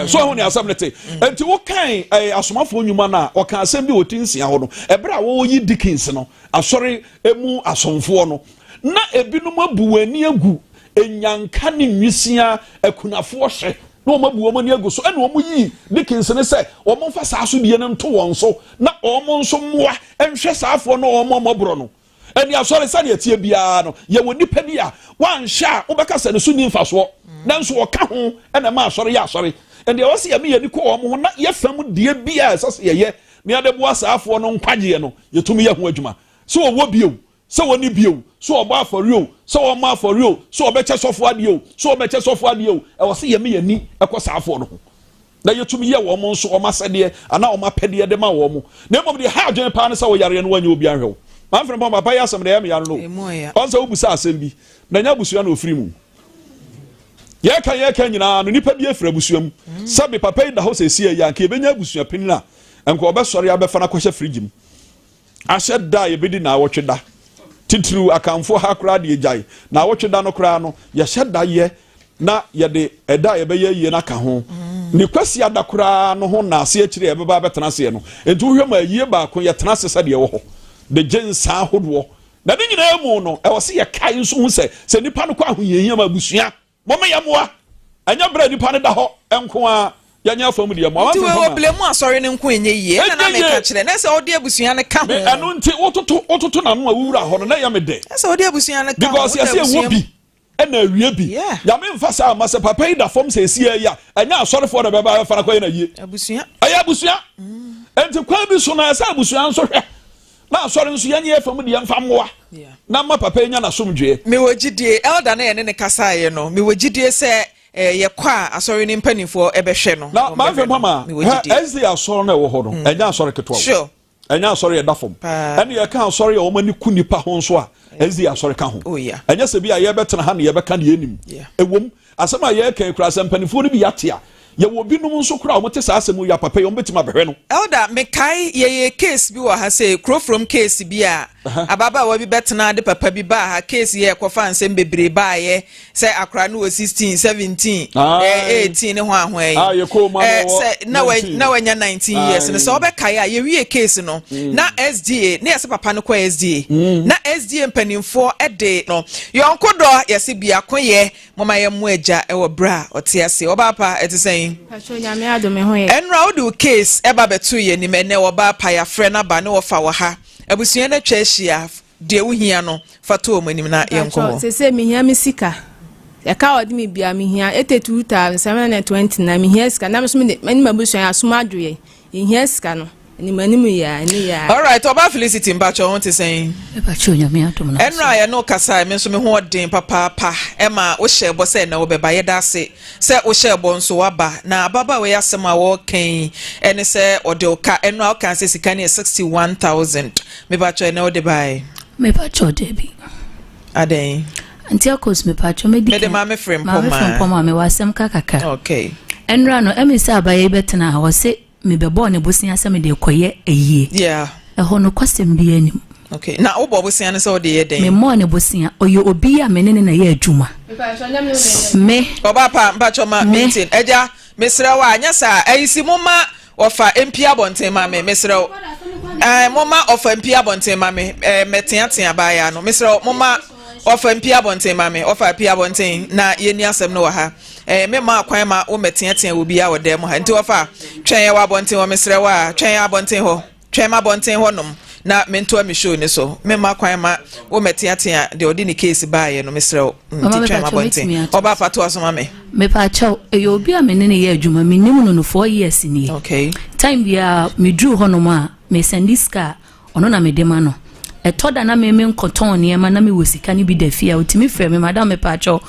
so ho ne asam nete enti wo kan asomafo nyuma na o kan asem bi otinsia ho no ebra wo yi Dickens no asori emu asomfo no na ebinum abu ani agu enyanka ne nwisia akunafo hye na o mabu wo ni agu so ene o mu yi Dickens ne se o mo fa saaso bie ne nto won so na o mo nso moa enhwe saafo no o mo mobro no eni asori sane atie bia no ye woni pani a wan hya obeka se ne so ni mfaso nanso o ka ho ena ma asori ya asori ende o se ye me ye ni ko o mo na ye fam die bia sase ye ne ade bo asaafo no nkwaje no ye tumi ye ho adwuma so wo bio so woni bio so oba aforio so o ma aforio so obeche sofo ade o so obeche sofo ade o e o se ye me ye ni ekosaafo no ho na ye tumi ye wo mo nso o ma sede ana o ma pede de ma wo mo na mom de ha adwen pa ne sa wo yare no wanya obi ahwe Maame Frimpomaa papa ya asem de ya me ya no on se obusa asem bi na nya busua na ofiri mu ye kan nyina no nipa bi afira busua mu sabe papa yi da ho se sie ya ka benya busua pinna enko obesori abefa na kwahye frigi mu ahye da ye bedi na awotwe da titru akamfo ha kra de ejai na awotwe da no kra no ye hye da ye na ye de eda ye be ye na ka ho ni kwasi ada kra no ho na ase akire ye be ba betena se no entu hwe ma yie ba ko ye tena se de ye wo ho de jensa hodwo na ne nyina emu no e wo se ye kai nso hu se nipa no kwa ahoyehia ma busua moma ya moa anya bra nipa ne da ho enko a yanya fam de mo ti we blemu asori ne nko enye yie na me ka kire na se odi abusua ne ka ho eno nti wototo na no awura ho no na ya me de se odi abusua ne ka because ya se wo bi ena awie bi ya me mfa sa ma se papa yi da fam se sie ya anya asori fo na be ba fa na kwa na yie abusua aya abusua enti kwa bi so na sa abusua nso hwe na asori nso yanye fam de yemfa moa na ma papa nya na somdwe me wogidie elder na ye ne kasa ye no me wogidie se ye kwa asori ne mpanifo ebehwe no na Maame Frimpomaa ezi asori na wo ho no enya asori ketwa sure enya asori da fam ene ye ka asori o mani ku nipa ho nso a ezi asori ka ho enya se bi a ye betena ha na ye beka na enim ewom asema ye ka kura se mpanifo no bi yatia ye wo bi num nso kura o mote sa asemu ya papa ye o betima behwe no elder me kai ye case bi wa ha say crow from case bi a ababa wa bi betena de papa bi ba ha case ye kofa nsem bebre ba ye say akra no 16 17 18 ne ho ahwan say na wanya 19 years ne so obekai a ye wie case no na SDA ne yese papa no kwa SDA na SDA mpanimfo ede no yonko do yese bia koye mama ye mu agya e wo bra otiase obapa etisen Nyame adome ho ye enra wo case eba betu ye ni me ne wo ba pa ya frɛ na ba ne wo fa wo ha abusua na twa hia de wo hia no fato omanim na yenko se me hia me sika ya ka odi me bia me hia 82720 na me hia sika na me so me mabusua asoma adwe ye hia sika no ni manimu ya ni ya all right oba Felicity Mbacho won te sen Mbacho nyame atom na enra ya no kasa me so me ho odin papa ema wo hyebo se na wo beba ye da se wo hyebo nso waba na ababa we yasema wo kan ene se ode oka enra o kan se sika ne 61000 me bacho na wo de bai me bacho debi aden anti akos me bacho me di me de Maame Frimpomaa me wasem kakaka okay enra no emisa abaye betena ha wo se me bebo ne bosia asem de koye eyie ho no kwasem bi anim okay na wo bosia ne se wo de ye den me mo ne bosia oyo obi a menene na ye adwuma me obapa Mbacho ma meeting eja mesra wa anya sa ayisi moma ofa MP abonten ma me mesra moma ofa MP abonten ma me metiatia ba ya no mesra moma ofa MP abonten ma me ofa MP abonten na ye ni asem no wa ha me ma kwan ma wo metiatia obi a wo dem ha nti ofa twen ye wa abonten wo mesra wa twen ye abonten ho twen ma abonten ho nom na mento mi show ni so me ma kwan ma wo metiatia de odi ni case ba ye no mesra nti twen ma abonten oba fato asoma me pa chaw e obi a menene ye adwuma me nim no 4 years ni okay time bia me dru ho no ma me sendiska ono na me dema no etoda na me nkoton ne ma na me wosika ne bi da fia otimi frɛ me madam me pacho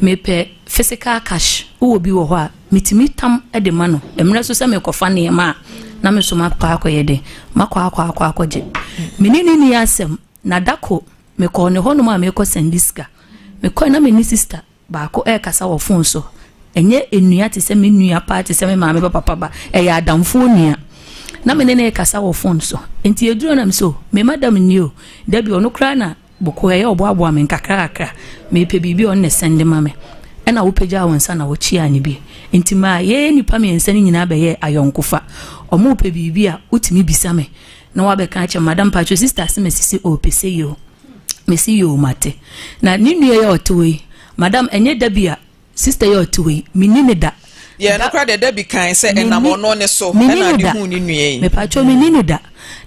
me pe physical cash wo bi wo ho a metimi tam de ma no emre so se me kofa ne ma na me so makwa akoyede makwa akwaje menini ni asem na dako me ko ne hono ma me ko sendiska me ko na me ni sister ba ko kasa wo phone so enye enua te se me nua party se me maame papa ba ya adamfo nua na me ne kasa wo phone so enti eduro na me so me madam ni o da bi ono kra na boko obo me nkakra me pe bibi on ne sende mame na wo pagya won sa na wo chia ni bi enti ma ye nipa me ensa ni nyina be ye ayonkofa omo pe bibi a utimi bisa me na wa be kan che madam pacho sister se me sisi o pese yo me si yo mate na ni nua ye otoi madam enye da bia sister ye otoi minine da ye no kra de bi kan se enam ono ne so na de hu ni nua yi me pacho minine da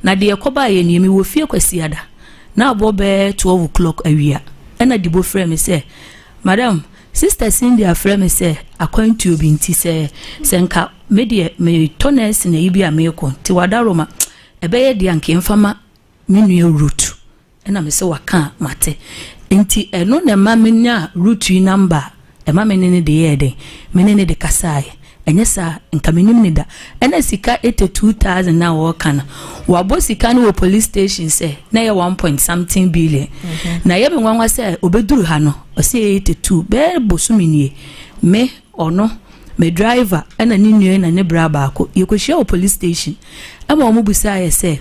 na de yakoba ye ni mi wo fie kwasi ada na abo be 12 o'clock awia na dibo frɛ me se madam sister Cindy frɛ me se akwantu obi nti se nka me de me tones na ibi a me ko ti wadaroma ebe ye de anke mfama me nua root na me se waka mate nti eno na ma me nya root number e ma me ne de ye de me ne de kasai enye sa nka me nim ne da ena sika 82000 na wo kana wa bo sika no police station se na ye 1 something billion na ye me nwanwa se obeduru ha no o se 82 be bosumini me ono me driver ena ni nue na ne bra ba ko ye ko hia o police station ama o mubusa ye se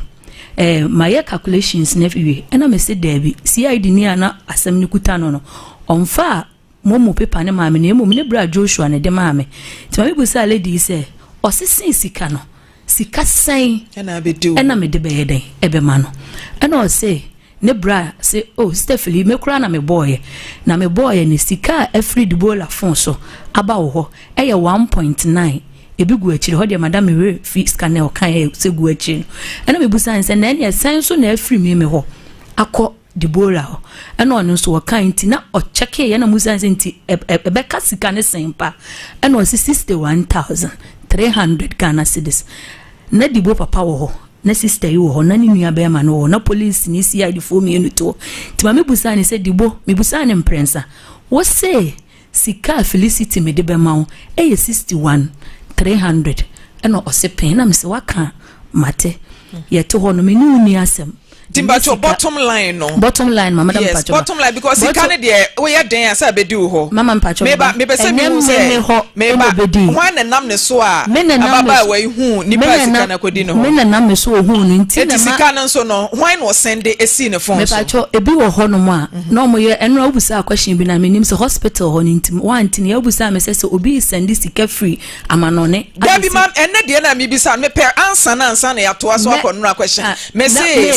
my calculations na fiwe ena me se debi CID ni ana asem ni kuta no onfa momo paper ne maame ne emu ne bra Joshua ne de maame ti maame busa lady se osisi sika no sika sen ena me de be yeden ebe ma no ena o se ne bra se oh Stephanie me kura na me boy ne sika every dibola phone so aba wo ho eye 1.9 ebi gu achire ho de madam we fi scanner o kan se gu achire ena me busa nse na ene sen so na every me ho akọ Dibora ho ena ono so wakan nti na o check ye na musa nti ebe ka sika ne sempa ena o 61300 Ghana cedis na dibo papa wo ho na sister yi wo ho na ni nua be ma no na police ni CID fo mi enu to ti ma me busa ne se dibo me busa ne mprensa wo se sika Felicity me de be ma wo 61300 ena o se pen na me se waka mate ye to ho no me ni asem Timbacho bottom line no. Bottom line mama dam pacho. Bottom line because he can't there we are den asa be do ho. Mama pacho. Maybe say me say maybe one and nam ne so a ababa we hu ni pa sika na kodi no ho. Me na nam me so hu no nti na sika no so no why no send e see ne phone so. Me pacho ebi wo ho no mo a no mo ye enra obusa question bi na me nim se hospital ho nti one tin ye obusa me say obi send sika free amanone. Dabi mam enne de na me bisa me per answer na ya to aso akonura question. Me say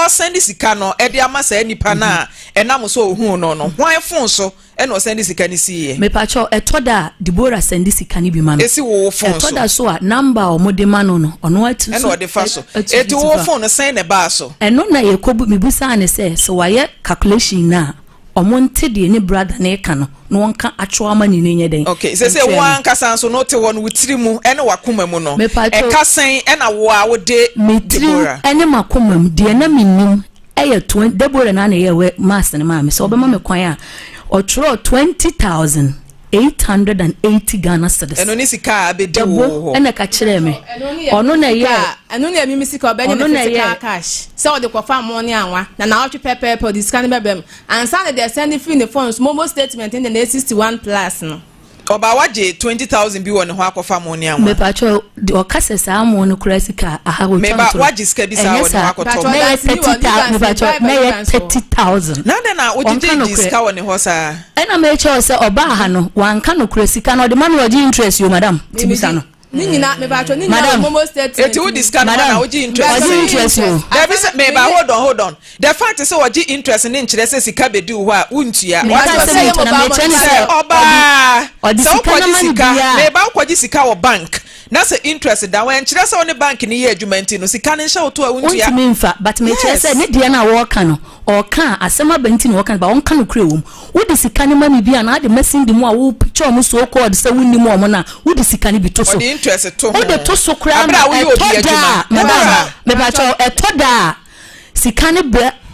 send sika no e de ama sa nipa na enam so hu no hwan fon so e no send sika ni siye me pacho etoda Dibora send sika ni bi ma no esi wo fon so etoda so a number o mo de ma no ono atu so e no de fa so eti wo fon no send ne ba so eno na ye kobu me busa ne se so waye calculation na omonte de ne brother na eka no wonka atwa ma ni nenye den okay se wan kasa so no te won witiri mu ene wakoma mu no e kasen ena wo a wo de Dibora ene makoma mu de na minnim eye 20 Dibora na ye we master na ma me so obema me kwan a otro 20,880 Ghana cedis eno ni sika abedi wo ene ka kire me ono na ye eno na mi sika obenye me sika cash so o de kofa money anwa na otwe pepe the scan bebem and san they send free the phones momo statement in the 61 plus no oba waje 20,000 bi won ho akofa money anwa me pacho o kase sa mo no krasika aha wo me ba waje sika bi sa won ho akoto me 30,000 na ojije sika won ho sa ena me che se oba aha no wanka no krasika no de man wo interest yo madam tibisa no Nina me ba cho nina momo statement. Eti wo discount na oji interest. There be say me ba hold on. The fact is oji interest ni nkyere say sika be di wo a untua. What say oba. So kwaji sika me ba kwaji sika wo bank. Na say interest da when nkyere say on bank ni ye adwumenti no sika ni hye wo to a untua. Untimi mfa but me chere say ne dia na wo ka no. O kan asema benti no kan ba on kan kure wo. Wo de sika ni ma mi bia na ade messing di mu a wo picture mu so code say wonni mu o mo na wo de sika ni bi to so. Interest to o de to sokra na etoda madam me ba cho etoda sika ne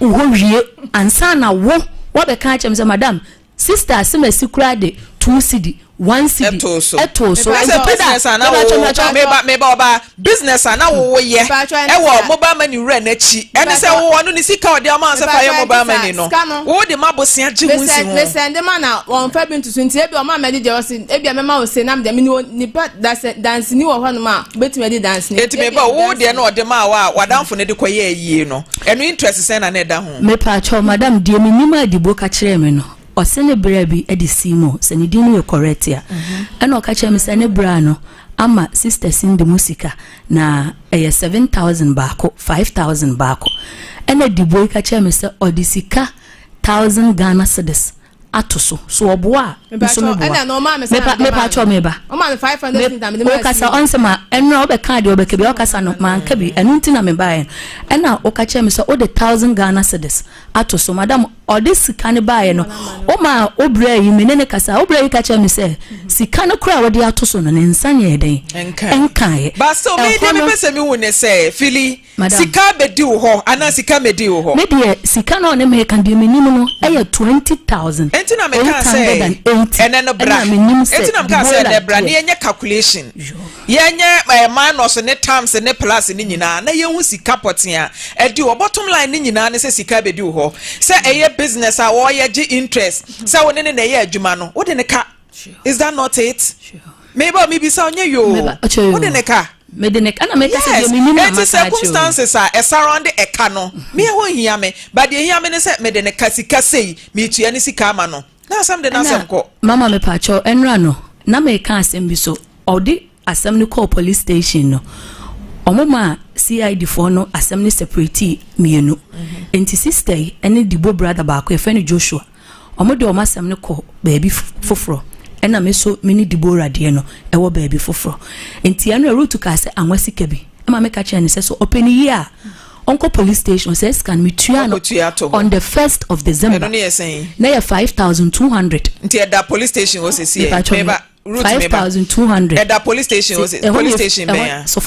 uhowie ansa na wo be ka chem say madam sister asema sikura de 2 cedi 1 cedi eto so business ana wo meba oba business ana wo ye e wo mobile money re na chi ene se wo no ni sika ode ama se fa ye mobile money no wo de mabosia ji hunsi ho le send man na on fa bi ntusu nti e bi o ma me je o se e bi mema o se nam de me ni dance ni wo ho no ma betime de dance ni eti meba wo de na ode ma wa wadanfo ne de koye ayie no eno interest se na da ho me pa cho madam de me nima adibo ka kire me no osene bra bi edisimo se ne dinu correct ya ena okache me se ne bra no ama sister sin de musika na 7,000 baako 5,000 baako ena dibo ka che me se odisika 1,000 Ghana cedis atoso so oboa so me boa ena no ma me pa cho me ba o ma 500 time me kasa onsema ena obeka de obeka bi okasa no man ka bi enu ntina me ba ena okache me se o de 1,000 Ghana cedis atoso madam odisika ne ba no o ma obra yi menene kasa obra yi ka che me se sika ne kura wode atoso no ne nsanye den enkan ba so me de me pese me hu ne se fili sika bedi wo ho ana sika medi wo ho me de sika no ne me kan de me nimu no eye 20,000 entina me kan say ene no bra entina me kan say de bra ne yenye calculation yenye minus ne times ne plus ne nyina na ye hu sika potia edi wo bottom line ne nyina ne se sika bedi wo ho se eye business a wo ye gi interest se wo ne ne ye adwuma no wo de ne ka is that not it sure maybe me bi sa onye yo wo de ne ka me de ne ka na me ka se de me nimu ma circumstances are surround e ka no me ho hia me but de hia me ne se me de ne ka sika sei me tua ne sika ma no na asem de na asem ko mama me pa cho enra no na me ka asem bi so odi asem ni call police station no omoma CID for no asem ni separate mienu enti sister ene dibo brother ba ko e fe ni Joshua omode omasem ni call baby foforo ena me so mini dibo radie no e wo baby foforo enti eno route ka se anwasi kabi ema me ka che ne se so open year onko police station says can me tua no on the 1st of December no ne say na 5,200 enti e da police station wo se see meba 5,200 at the police station was it police station there so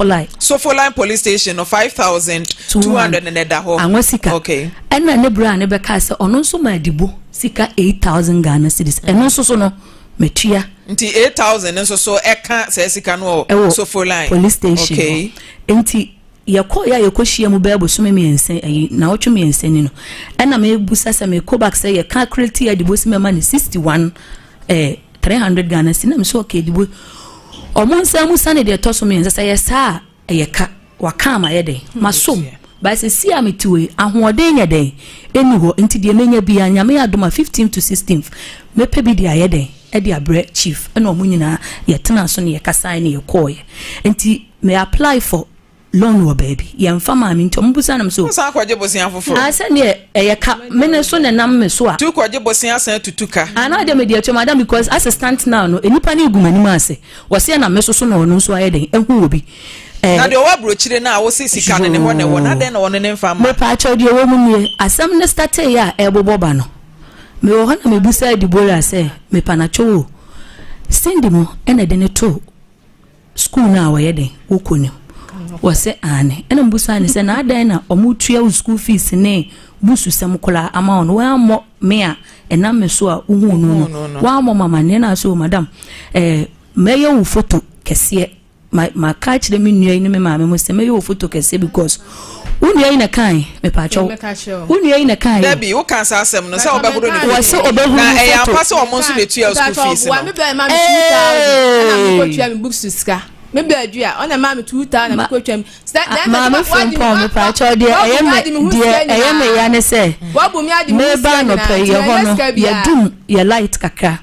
for line police station no 5,200 and that ho anwasika okay ena ne bra ne be ka se ono so ma dibo sika 8,000 Ghana cedis eno so no metua nti 8,000 nso so eka se sika no so for line police station okay enti yakoshia mu bebo so me ense ayi na otwe me ense ni no ena me busa se me go back say ye calculate ya dibo si me ma ni 61 300 Ghana cedis na me so okay dibo omonsa mu sane de to so me ense say yes ha ye ka waka ma ye de masom ba se si ametiwe ahoden ye de eni ho enti de menya bia nya me adoma 15 to 16 me pe bi de aye de e de abre chief ena omunyina ye tena so ne ye kasa ne ye koye enti me apply for loan wo baby ye mfa ma mi nti ombusa na so sa kwaje bosia foforo asa ne ye ka me ne so ne nam me so a tu kwaje bosia san tutuka ana de me de to madam because assistant now no enipa na igumani ma ase wo se na me so no no so aye de ehu obi na de wa brochire na wo se sika ne ho ne wo na de na wo ne mfa ma me pa cho de wo mu nie asam ne start ya e boboba no me wo na me busa di bola se me pa na cho sindi mo ena de ne to school na wo ye de wo koni wo se ane ena mbusa ne se na adan na omutua school fees ne busu sam kola ama on wa mo me a ena me so a uhu no wa mo mama ne na so madam me ye wo photo kese ma catch them in you me maame mo se me yo photo kese because unu yi na kan me pa cho unu yi na kan Debbie wo kan sa asem no se obehuru ni wo se obehuru na e ampa se omo so de tua school fees no wa me be ma 2,000 na me ko tua me books ska me be adua ona ma me 2,000 na me ko tua me Maame Frimpomaa me pa cho de eye me ya ne se wa bu mi adi me ba no pe ye ho no ye dum ye light kakra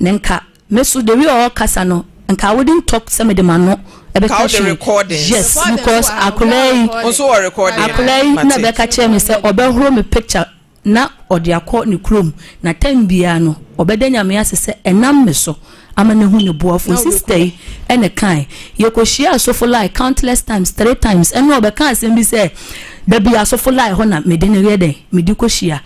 nenka me so de wi o kasa no nka I wouldn't talk some of the man no yes because akulei also recording akulei na be ka che me se obehoro me picture na ode akọ ne krom na tambia no obedanya me asese enam me so amane hu ne boafo sister ene kan yekohia so for like countless times 3 times eno obeka asem bi se da bia so for like ho na me de ne rede me di kohia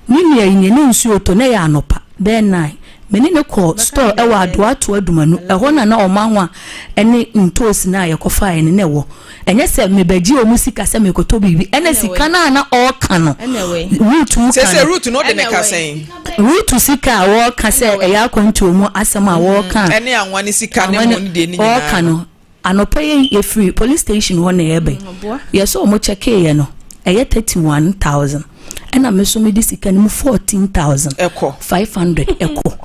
ni nua yin ne nsu oto na ya anopa be nai mene ne call store e wa do ato adumanu e ho na o ma ho a ene ntos na ye kofa ene ne wo enye se me baji o musika se me koto bibi ene sika na o ka no root se root no de ne ka sen root sika wo ka se e ya kwantu mu asem a wo ka ene anwa ne sika ne mo de ni o ka no anopaye ye free police station wo na ye be ye so mo check ye no eye 31,000 and I'm so medicine 14,500 echo.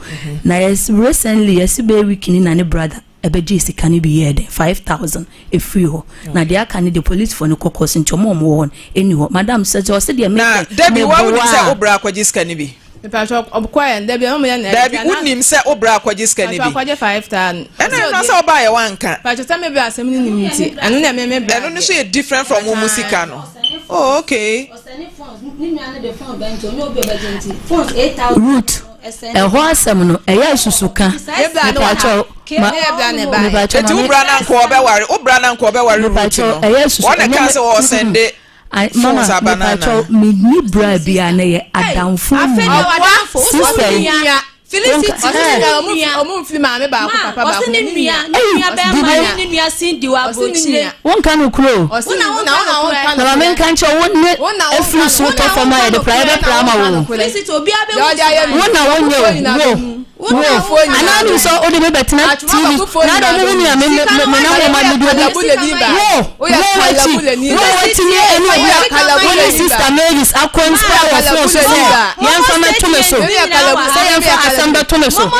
Now yes recently yes be week in any brother ebeji sika be here 5,000 e free ho. Now they can the police for no kokos into mom won anyhow. Madam says you say dey make Debbie why would you say obra kwaji sika ni bi? Me pa chop obkwa Debbie no me na. Debbie unim say obra kwaji sika ni bi. Kwaji 5,000. Ena na say oba ye wanka. Pa chota me be asem ni nimti. Anu na me be. Enu no so different from musika no. Oh, okay. Root. A horse, no, a yasusuka. Felicity Felicity Maame ba ko papa ba ko ni nua be ma ni nua sin di wa bochire won kan okro na men kan che won ne efri so to for my the private drama wo Felicity obi abe won na won ye wo anani so odi me betina TV na do mu nua me na wo ma me do wo sister Mary's akons power so yan fa me to me so Samba Tomeso. Momo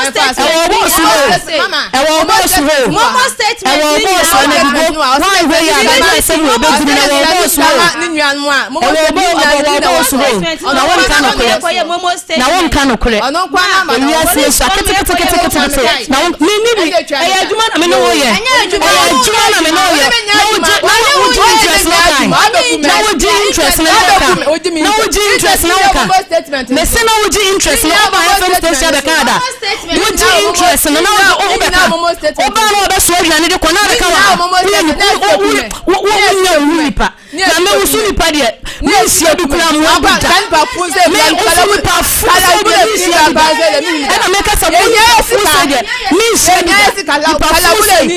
Canada. Would you interest in another Obama so and the Conada Oyerepa. Na me usuni pade. Me sia du kula mu abuja. Me usuni pa fusa de sia ba. Ena me ka sa fusa de. Me sia bida.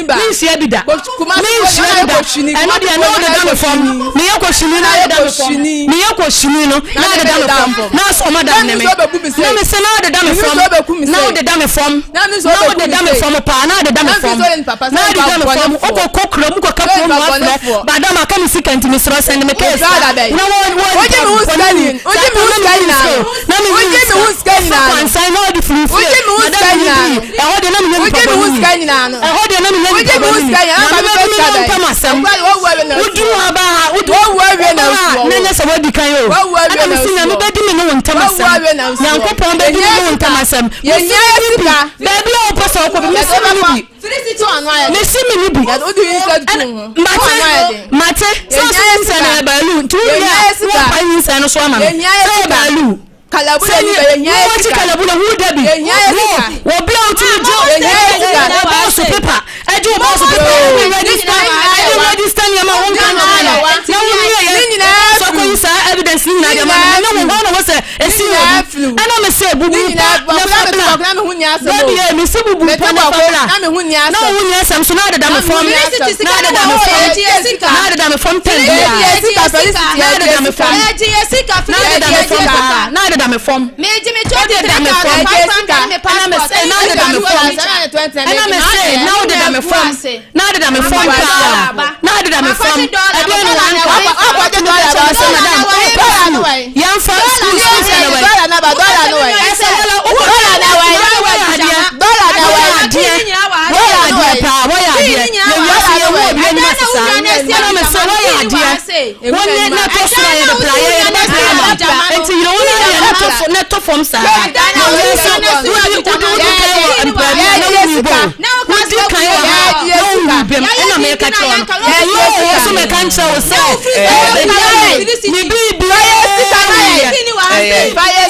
Me sia bida. Me sia bida. Eno de na de dam fam. Me yako shini na de dam fam. Me yako shini no na de dam fam. Na so madam ne me. Na me se na de dam fam. Na de dam fam. Na de dam fam pa na de dam fam. Na de dam fam. Oko kokro mu ko kapo mu afre. Badam aka mi sikenti mi sro send me case. Na oje mi uskani. Oje mi uskani na. Na mi uskani na. Oje mi uskani na. E ho de na mi ni papa. Oje mi uskani na. E ho de na mi ni papa. Oje mi uskani na. Na mi ni papa masam. Udu aba ha. Udu wawe na usu. Na nya se wadi kan yo. Na mi sinya mi bedi mi no wonta masam. Nyankopon bedi mi no wonta masam. Ye nya sika. Baby o pasa ko mi se mi bi. Felicity anwa. Me si mi bi. Odu yin ka tu. Mate. So na balu. Tu ya sika. Pa yin sa no so ama. So balu. Kalabula ni be nya sika. Kalabula hu dabi. Nya sika. Wo bla uti jo. Nya sika. Na ba so paper. Eju ba so paper. Register ni ma won kan na. Na wo ni ya. So ko yin sa evidence ni na ya ma. Na wo ba no say esi na flu. Ana me say bubu. Na fabla. Na me hu nya so. Baby e me say bubu pa na fabla. Na me hu nya so. Na hu nya sam so na da me form. Na da me form. Na da me form ten. Na da me form. Na da me form. Me me cho de da me form. Na me say na da me form. Na me say na da me form. Na da me form. Na da me form. Again one kwa de dollar ba say madam. Yan fa school dollar na ba dollar no way. Ese wala dollar na way. Dollar na way. Waya pa waya dia. Yo si ye wo bi ni masisa. Na me say waya dia. Wonne na to so ya de player ya de player. Enti you wona ya na to form sa.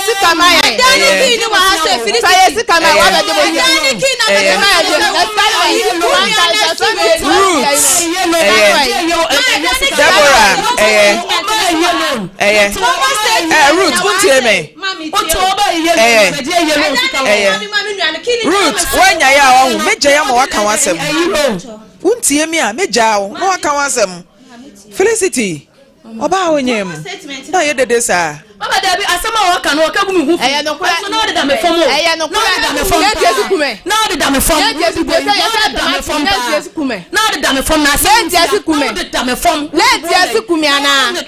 Sayesi Kamaya. Dani kini wa hase fini. Sayesi Kamaya wa bede bo. Dani kini na bede Kamaya je. Root untie me. Root wanya ya wo meja ya ma waka wasem. Untie me a meja wo ma waka wasem. Felicity oba onyem na ye dede sa Mama Debbie, asama waka no waka gumi hu. Eya no kura. No de da me fomo. Eya no kura. Let Jesus kume. No de da me fomo. Let Jesus kume. Let Jesus kume. No de da me fomo na. Let Jesus kume. No de da me fomo. Let Jesus kume ana.